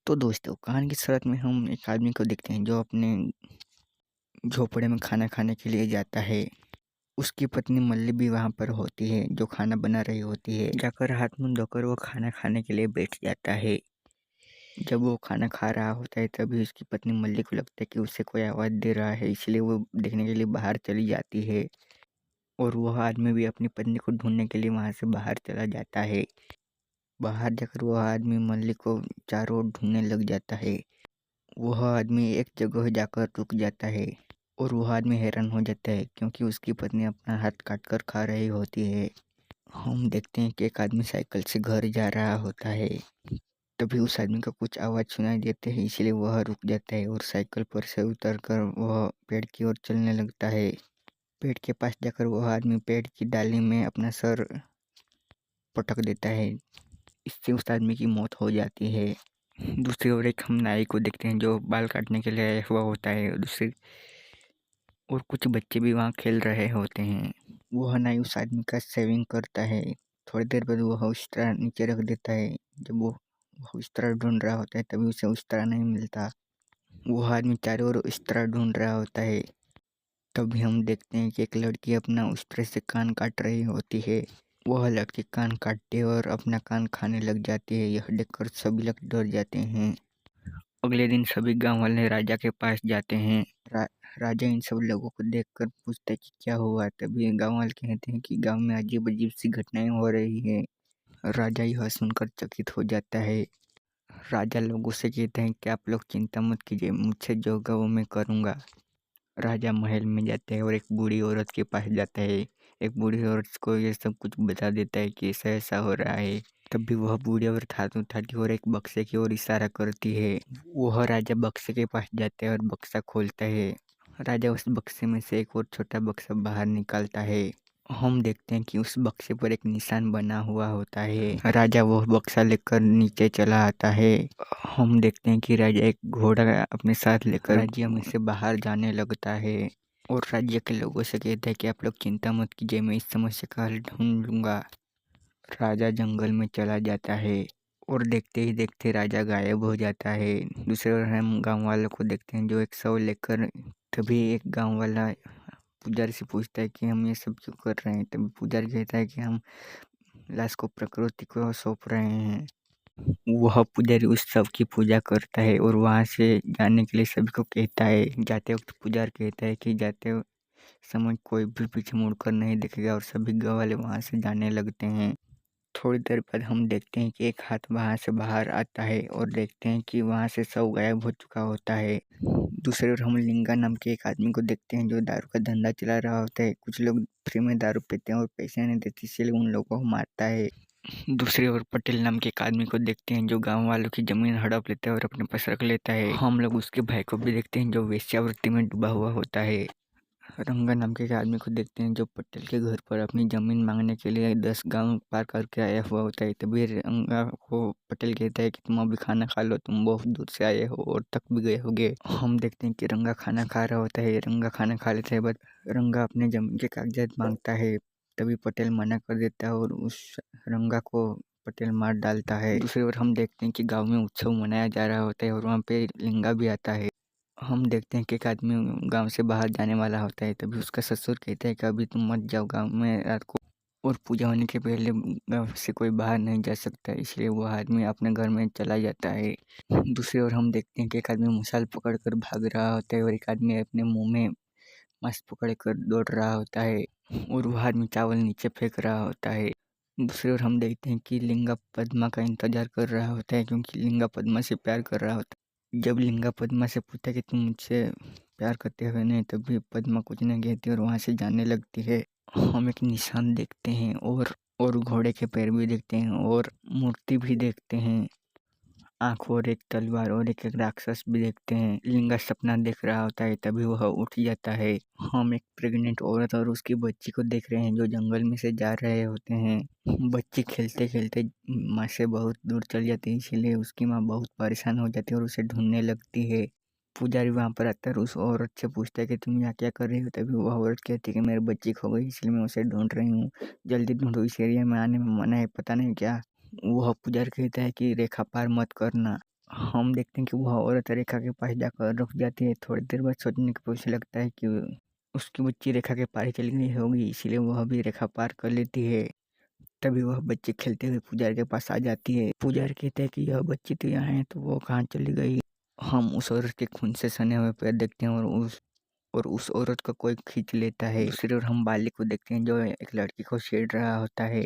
तो दोस्तों, कहानी की शुरुआत में हम एक आदमी को देखते हैं जो अपने झोपड़े में खाना खाने के लिए जाता है। उसकी पत्नी मल्ली भी वहाँ पर होती है जो खाना बना रही होती है। जाकर हाथ मुंह धोकर वो खाना खाने के लिए बैठ जाता है। जब वो खाना खा रहा होता है तभी उसकी पत्नी मल्ली को लगता है कि उसे कोई आवाज़ दे रहा है, इसलिए वो देखने के लिए बाहर चली जाती है। और वह आदमी भी अपनी पत्नी को ढूंढने के लिए वहाँ से बाहर चला जाता है। बाहर जाकर वह आदमी मल्ली को चारों ओर ढूंढने लग जाता है। वह आदमी एक जगह जाकर रुक जाता है और वह आदमी हैरान हो जाता है क्योंकि उसकी पत्नी अपना हाथ काट कर खा रही होती है। हम देखते हैं कि एक आदमी साइकिल से घर जा रहा होता है। तभी उस आदमी को कुछ आवाज़ सुनाई देते हैं, इसलिए वह रुक जाता है और साइकिल पर से उतरकर वह पेड़ की ओर चलने लगता है। पेड़ के पास जाकर वह आदमी पेड़ की डाली में अपना सर पटक देता है। इससे उस आदमी की मौत हो जाती है। दूसरी ओर एक हम नाई को देखते हैं जो बाल काटने के लिए आया हुआ होता है। दूसरी और कुछ बच्चे भी वहाँ खेल रहे होते हैं। वह नाई उस आदमी का शेविंग करता है। थोड़ी देर बाद वह उस तरह नीचे रख देता है। जब वो उस तरह ढूंढ रहा होता है तभी उसे उस तरह नहीं मिलता। वह आदमी चारों ओर इस तरह ढूंढ रहा होता है। तभी हम देखते हैं कि एक लड़की अपना उस तरह से कान काट रही होती है। वह लड़की कान काटती है और अपना कान खाने लग जाती है। यह देखकर सभी लोग डर जाते हैं। अगले दिन सभी गांव वाले राजा के पास जाते हैं। राजा इन सब लोगों को देखकर पूछता है कि क्या हुआ। तभी गांव वाले कहते हैं कि गांव में अजीब अजीब सी घटनाएं हो रही है। राजा यह सुनकर चकित हो जाता है। राजा लोगों से कहते हैं कि आप लोग चिंता मत कीजिए, मुझसे जो होगा वो मैं करूँगा। राजा महल में जाता है और एक बूढ़ी औरत के पास जाता है। एक बूढ़ी औरत को ये सब कुछ बता देता है कि ऐसा ऐसा हो रहा है। तभी वह बूढ़ी औरत हाथ उठाती है और एक बक्से की ओर इशारा करती है। वह राजा बक्से के पास जाता है और बक्सा खोलता है। राजा उस बक्से में से एक और छोटा बक्सा बाहर निकालता है। हम देखते हैं कि उस बक्से पर एक निशान बना हुआ होता है। राजा वह बक्सा लेकर नीचे चला आता है। हम देखते हैं कि राजा एक घोड़ा अपने साथ लेकर राज्य में से बाहर जाने लगता है और राज्य के लोगों से कहता है कि आप लोग चिंता मत कीजिए, मैं इस समस्या का हल ढूंढ लूँगा। राजा जंगल में चला जाता है और देखते ही देखते राजा गायब हो जाता है। दूसरी ओर हम गांव वालों को देखते हैं जो एक शव लेकर, तभी एक गांव वाला पुजारी से पूछता है कि हम ये सब क्यों कर रहे हैं। तभी पुजारी कहता है कि हम लाश को प्रकृति को सौंप रहे हैं। वह पुजारी उस शव की पूजा करता है और वहाँ से जाने के लिए सभी को कहता है। जाते वक्त पुजारी कहता है कि जाते समय कोई भी पीछे मुड़कर नहीं देखेगा और सभी गाँव वाले वहाँ से जाने लगते हैं। थोड़ी देर बाद हम देखते हैं कि एक हाथ वहाँ से बाहर आता है और देखते हैं कि वहाँ से शव गायब हो चुका होता है। दूसरी ओर हम लिंगा नाम के एक आदमी को देखते हैं जो दारू का धंधा चला रहा होता है। कुछ लोग फ्री में दारू पीते हैं और पैसे नहीं देते, इसलिए उन लोगों को मारता है। दूसरी ओर पटेल नाम के एक आदमी को देखते हैं जो गांव वालों की जमीन हड़प लेता है और अपने पास रख लेता है। हम लोग उसके भाई को भी देखते हैं जो वेश्यावृत्ति में डूबा हुआ होता है। रंगा नाम के एक आदमी को देखते हैं जो पटेल के घर पर अपनी जमीन मांगने के लिए 10 गांव पार करके आया हुआ होता है। तभी रंगा को पटेल कहता है कि तुम अभी खाना खा लो, तुम बहुत दूर से आए हो और थक भी गए होगे। हम देखते हैं कि रंगा खाना खा रहा होता है। रंगा खाना खा लेता है, बट रंगा अपने जमीन के कागजात मांगता है। तभी पटेल मना कर देता है और उस रंगा को पटेल मार डालता है। दूसरी ओर हम देखते हैं कि गाँव में उत्सव मनाया जा रहा होता है और वहाँ पे लिंगा भी आता है। हम देखते हैं कि एक आदमी गांव से बाहर जाने वाला होता है। तभी उसका ससुर कहता है कि अभी तुम मत जाओ गांव में रात को, और पूजा होने के पहले गांव से कोई बाहर नहीं जा सकता, इसलिए वह आदमी अपने घर में चला जाता है। दूसरी ओर हम देखते हैं कि एक आदमी मशाल पकड़कर भाग रहा होता है और एक आदमी अपने मुंह में मास्क पकड़कर दौड़ रहा होता है और वह आदमी चावल नीचे फेंक रहा होता है। दूसरी ओर हम देखते हैं कि लिंगा पद्मा का इंतजार कर रहा होता है क्योंकि लिंगा पद्मा से प्यार कर रहा होता है। जब लिंगा पद्मा से पूछता है कि तुम मुझसे प्यार करते हो नहीं, तभी पद्मा कुछ नहीं कहती और वहाँ से जाने लगती है। हम एक निशान देखते हैं और घोड़े के पैर भी देखते हैं और मूर्ति भी देखते हैं, आँख और एक तलवार और एक राक्षस भी देखते हैं। लिंगा सपना देख रहा होता है, तभी वह उठ जाता है। हम एक प्रेग्नेंट औरत और उसकी बच्ची को देख रहे हैं जो जंगल में से जा रहे होते हैं। बच्ची खेलते खेलते माँ से बहुत दूर चल जाती है, इसीलिए उसकी माँ बहुत परेशान हो जाती है और उसे ढूंढने लगती है। पुजारी वहाँ पर आता है और उस औरत से पूछता है कि तुम यहाँ क्या कर रही हो। तभी वह औरत कहती है कि मेरी बच्ची खो गई, इसलिए मैं उसे ढूंढ रही हूँ, जल्दी ढूंढो, इस एरिया में आने में मना है, पता नहीं क्या। वह पुजारी कहता है कि रेखा पार मत करना। हम देखते हैं कि वह औरत रेखा के पास जाकर रुक जाती है। थोड़ी देर बाद सोचने के बाद उसे लगता है कि उसकी बच्ची रेखा के पार चली गई होगी, इसलिए वह भी रेखा पार कर लेती है। तभी वह बच्ची खेलते हुए पुजारी के पास आ जाती है। पुजारी कहते हैं कि यह बच्ची तो यहाँ है, तो वो कहाँ चली गई। हम उस औरत के खून से सने हुए पैर देखते हैं और उस औरत को कोई खींच लेता है। दूसरी ओर हम बाली को देखते हैं जो एक लड़की को छेड़ रहा होता है।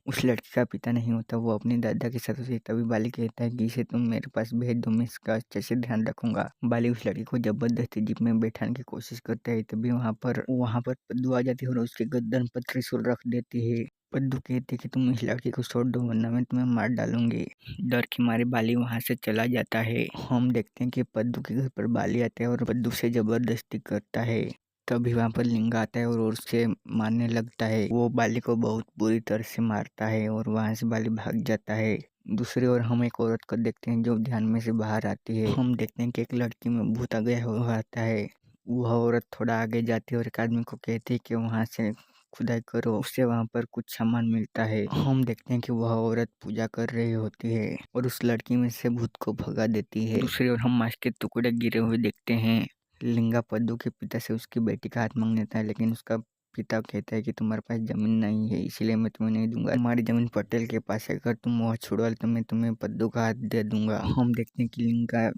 उस लड़की का पिता नहीं होता, वो अपने दादा के साथ होती है। तभी बाली कहता है कि इसे तुम मेरे पास भेज दो, मैं इसका अच्छे से ध्यान रखूंगा। बाली उस लड़की को जबरदस्ती जीप में बैठाने की कोशिश करता है। तभी वहाँ पर पद्दू आ जाती है और उसके गर्दन पर त्रिशूल रख देती है। पद्दू कहती है कि तुम इस लड़की को छोड़ दो, वरना मैं तुम्हें मार डालूंगी। डर के मारे बाली वहां से चला जाता है। हम देखते हैं कि पद्दू के घर पर बाली आता है और पद्दू से जबरदस्ती करता है। तभी वहाँ पर लिंगा आता है और उससे मारने लगता है। वो बाली को बहुत बुरी तरह से मारता है और वहाँ से बाली भाग जाता है। दूसरी ओर हम एक औरत को देखते हैं जो ध्यान में से बाहर आती है। हम देखते हैं कि एक लड़की में भूत आ गया हुआ आता है। वह औरत थोड़ा आगे जाती है और एक आदमी को कहती है कि वहाँ से खुदाई करो, उससे वहाँ पर कुछ सामान मिलता है। हम देखते हैं कि वह औरत पूजा कर रही होती है और उस लड़की में से भूत को भगा देती है। दूसरी ओर हम मांस के टुकड़े गिरे हुए देखते हैं। लिंगा पद्दू के पिता से उसकी बेटी का हाथ मांग लेता है, लेकिन उसका पिता कहता है कि तुम्हारे पास जमीन नहीं है, इसलिए मैं तुम्हें नहीं दूंगा। तुम्हारी जमीन पटेल के पास है, अगर तुम वह छुड़वा तो मैं तुम्हें पद्दू का हाथ दे दूंगा। हम देखते हैं कि लिंगा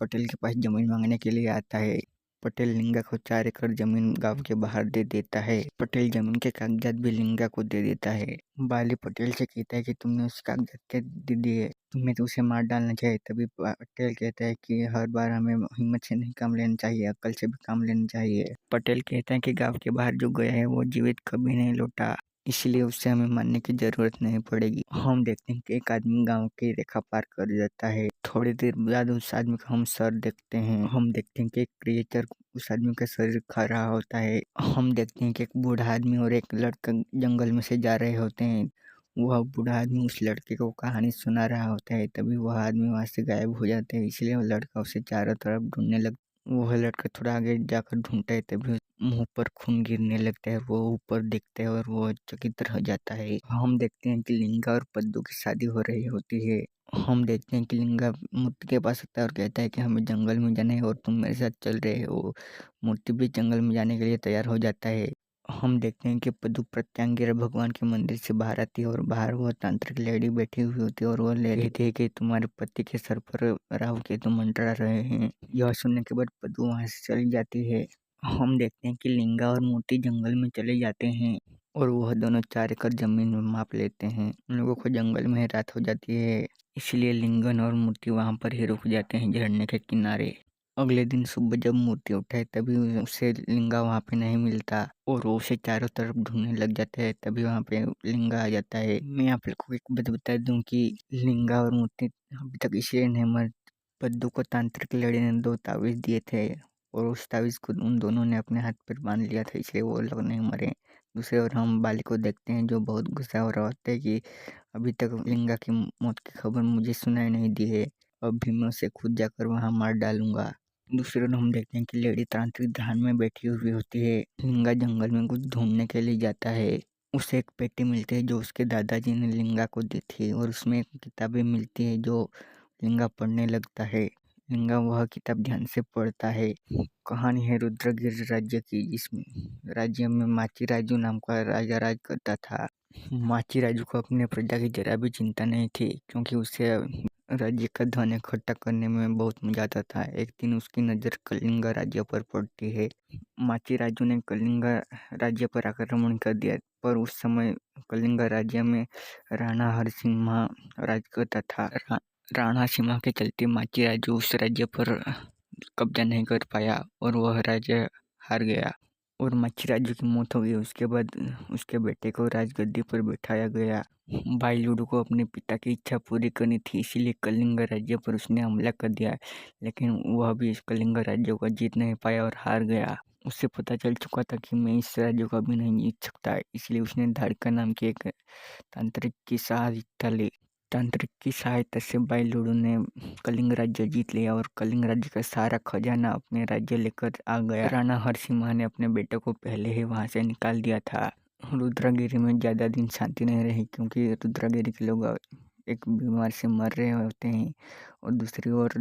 पटेल के पास जमीन मांगने के लिए आता है। पटेल लिंगा को 4 एकड़ जमीन गांव के बाहर दे देता है। पटेल जमीन के कागजात भी लिंगा को दे देता है। बाली पटेल से कहता है कि तुमने उस कागजात के दे दिए, तुम्हें तो उसे मार डालना चाहिए। तभी पटेल कहता है कि हर बार हमें हिम्मत से नहीं काम लेना चाहिए, अक्ल से भी काम लेना चाहिए। पटेल कहता है कि गांव के बाहर जो गया है वो जीवित कभी नहीं लौटा, इसलिए उससे हमें मानने की जरूरत नहीं पड़ेगी। हम देखते हैं कि एक आदमी गांव की रेखा पार कर जाता है। थोड़ी देर बाद उस आदमी का हम सर देखते हैं। हम देखते हैं कि एक क्रिएचर उस आदमी का शरीर खा रहा होता है। हम देखते हैं कि एक बूढ़ा आदमी और एक लड़का जंगल में से जा रहे होते हैं। वह बूढ़ा आदमी उस लड़के को कहानी सुना रहा होता है। तभी वह आदमी वहां से गायब हो जाता है, इसलिए वह लड़का उसे चारों तरफ ढूंढने लग वह लड़का थोड़ा आगे जाकर ढूंढता है। तभी मुंह पर खून गिरने लगता है। वो ऊपर देखता है और वो चकित रह जाता है। हम देखते हैं कि लिंगा और पद्दू की शादी हो रही होती है। हम देखते हैं कि लिंगा मूर्ति के पास आता है और कहता है कि हमें जंगल में जाना है और तुम मेरे साथ चल रहे हो। मूर्ति भी जंगल में जाने के लिए तैयार हो जाता है। हम देखते हैं कि पद्दू प्रत्यांगिरा भगवान के मंदिर से बाहर आती है और बाहर वह तांत्रिक लेडी बैठी हुई होती है और वह लेडी कहती है कि तुम्हारे पति के सर पर राहु केतु मंडरा रहे हैं। यह सुनने के बाद पद्दू वहां से चली जाती है। हम देखते हैं कि लिंगा और मूर्ति जंगल में चले जाते हैं और वह दोनों 4 एकड़ जमीन में माप लेते हैं। उन लोगों को जंगल में ही रात हो जाती है, इसलिए लिंगन और मूर्ति वहां पर ही रुक जाते हैं झरने के किनारे। अगले दिन सुबह जब मूर्ति उठाए तभी उसे लिंगा वहाँ पे नहीं मिलता और वो उसे चारों तरफ ढूंढने लग जाता है। तभी वहाँ पे लिंगा आ जाता है। मैं आप लोग को एक बात बता दूं कि लिंगा और मूर्ति अभी तक इसलिए नहीं मर। पद्दू को तांत्रिक लड़ी ने 2 तावीज दिए थे और उस तावीज को उन दोनों ने अपने हाथ पर बांध लिया था, इसलिए वो लोग नहीं मरे। दूसरी ओर हम बाली को देखते हैं जो बहुत गुस्सा हो रहा होता है कि अभी तक लिंगा की मौत की खबर मुझे सुनाई नहीं दी है, अब भी मैं उसे खुद जाकर वहाँ मार डालूंगा। दूसरी ओर हम देखते हैं कि लेडी तांत्रिक ध्यान में बैठी हुई होती है। लिंगा जंगल में कुछ ढूंढने के लिए जाता है। उसे एक पेटी मिलती है जो उसके दादाजी ने लिंगा को दी थी और उसमें एक किताबें मिलती है जो लिंगा पढ़ने लगता है। लिंगा वह किताब ध्यान से पढ़ता है। कहानी है रुद्रगिरि राज्य की, जिसमें राज्य में माची राजू नाम का राजा राज करता था। माची राजू को अपने प्रजा की जरा भी चिंता नहीं थी, क्योंकि उसे राज्य का धन इकट्ठा करने में बहुत मजा आता था। एक दिन उसकी नज़र कलिंगा राज्य पर पड़ती है। माची राजू ने कलिंगा राज्य पर आक्रमण कर दिया, पर उस समय कलिंगा राज्य में राणा हरसिम्हा राज करता था। राणा सिम्हा के चलते माची राजू उस राज्य पर कब्जा नहीं कर पाया और वह राज्य हार गया और माची राजू की मौत हो गई। उसके बाद उसके बेटे को राजगद्दी पर बैठाया गया। भाई लूडो को अपने पिता की इच्छा पूरी करनी थी, इसीलिए कलिंग राज्य पर उसने हमला कर दिया, लेकिन वह भी इस कलिंग राज्य को जीत नहीं पाया और हार गया। उसे पता चल चुका था कि मैं इस राज्य को अभी नहीं जीत सकता, इसलिए उसने धाड़का नाम के एक तांत्रिक की सहायता ली। तांत्रिक की सहायता से भाई लूडो ने कलिंग राज्य जीत लिया और कलिंग राज्य का सारा खजाना अपने राज्य लेकर आ गया। राणा हरसिम्हा ने अपने बेटे को पहले ही वहां से निकाल दिया था। रुद्रगिरी में ज़्यादा दिन शांति नहीं रही, क्योंकि रुद्रगिरी के लोग एक बीमार से मर रहे होते हैं और दूसरी ओर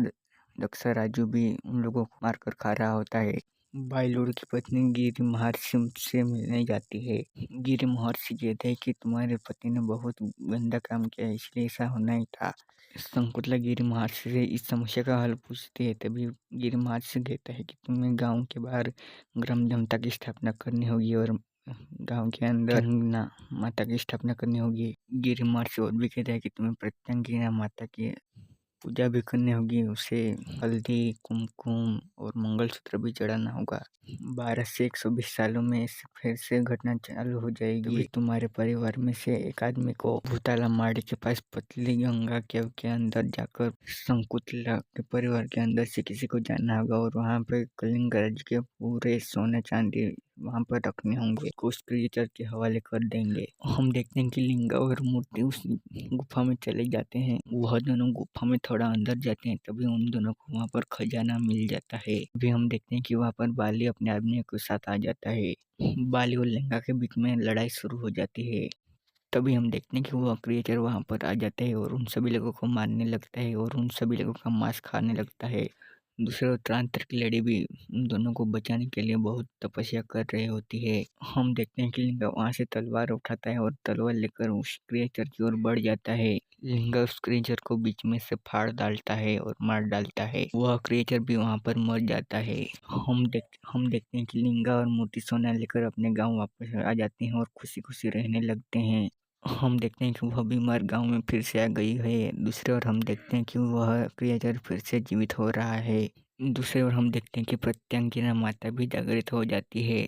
दक्ष राजू भी उन लोगों को मारकर खा रहा होता है। बाइलोड की पत्नी गिरी महर्षि से मिलने जाती है। गिरी महर्षि कहते हैं कि तुम्हारे पति ने बहुत गंदा काम किया है, इसलिए ऐसा होना ही था। शंकुतला गिरी महर्षि से इस समस्या का हल पूछती है। तभी गिरी महर्षि कहता है कि तुम्हें गांव के बाहर ग्राम देवता की स्थापना करनी होगी और गांव के अंदर प्रत्यंगिरा माता की स्थापना करनी होगी। गिरी महर्षि और भी कहता है कि तुम्हें प्रत्यंगिरा माता की पूजा भी करनी होगी, उसे हल्दी कुमकुम और मंगलसूत्र भी चढ़ाना होगा। 12 से 120 सालों में फिर से घटना चालू हो जाएगी। तभी तुम्हारे परिवार में से एक आदमी को भूताला माड़ी के पास पतली गंगा केव के अंदर जाकर शंकुतला के परिवार के अंदर से किसी को जाना होगा और वहाँ पे कलिंग राज्य के पूरे सोने चांदी वहाँ पर रखने होंगे, उस क्रिएचर के हवाले कर देंगे। हम देखते हैं कि लिंगा और मूर्ति उस गुफा में चले जाते हैं। वह दोनों गुफा में थोड़ा अंदर जाते हैं, तभी उन दोनों को वहाँ पर खजाना मिल जाता है। अभी हम देखते हैं कि वहाँ पर बाली अपने आदमी के साथ आ जाता है। बाली और लिंगा के बीच में लड़ाई शुरू हो जाती है। तभी हम देखते हैं कि वह क्रिएचर वहाँ पर आ जाता है और उन सभी लोगों को मारने लगता है और उन सभी लोगों का मांस खाने लगता है। दूसरे ओर तांत्रिक लेडी भी उन दोनों को बचाने के लिए बहुत तपस्या कर रही होती है। हम देखते हैं कि लिंगा वहाँ से तलवार उठाता है और तलवार लेकर उस क्रिएचर की ओर बढ़ जाता है। लिंगा उस क्रिएचर को बीच में से फाड़ डालता है और मार डालता है। वह क्रिएचर भी वहाँ पर मर जाता है। हम देखते हैं कि लिंगा और मूर्ति सोना लेकर अपने गाँव वापस आ जाते हैं और खुशी खुशी रहने लगते हैं। हम देखते हैं कि वह बीमार गांव में फिर से आ गई है। दूसरी ओर हम देखते हैं कि वह क्रिएचर फिर से जीवित हो रहा है। दूसरी ओर हम देखते हैं कि प्रत्यंगिरा माता भी जागृत हो जाती है।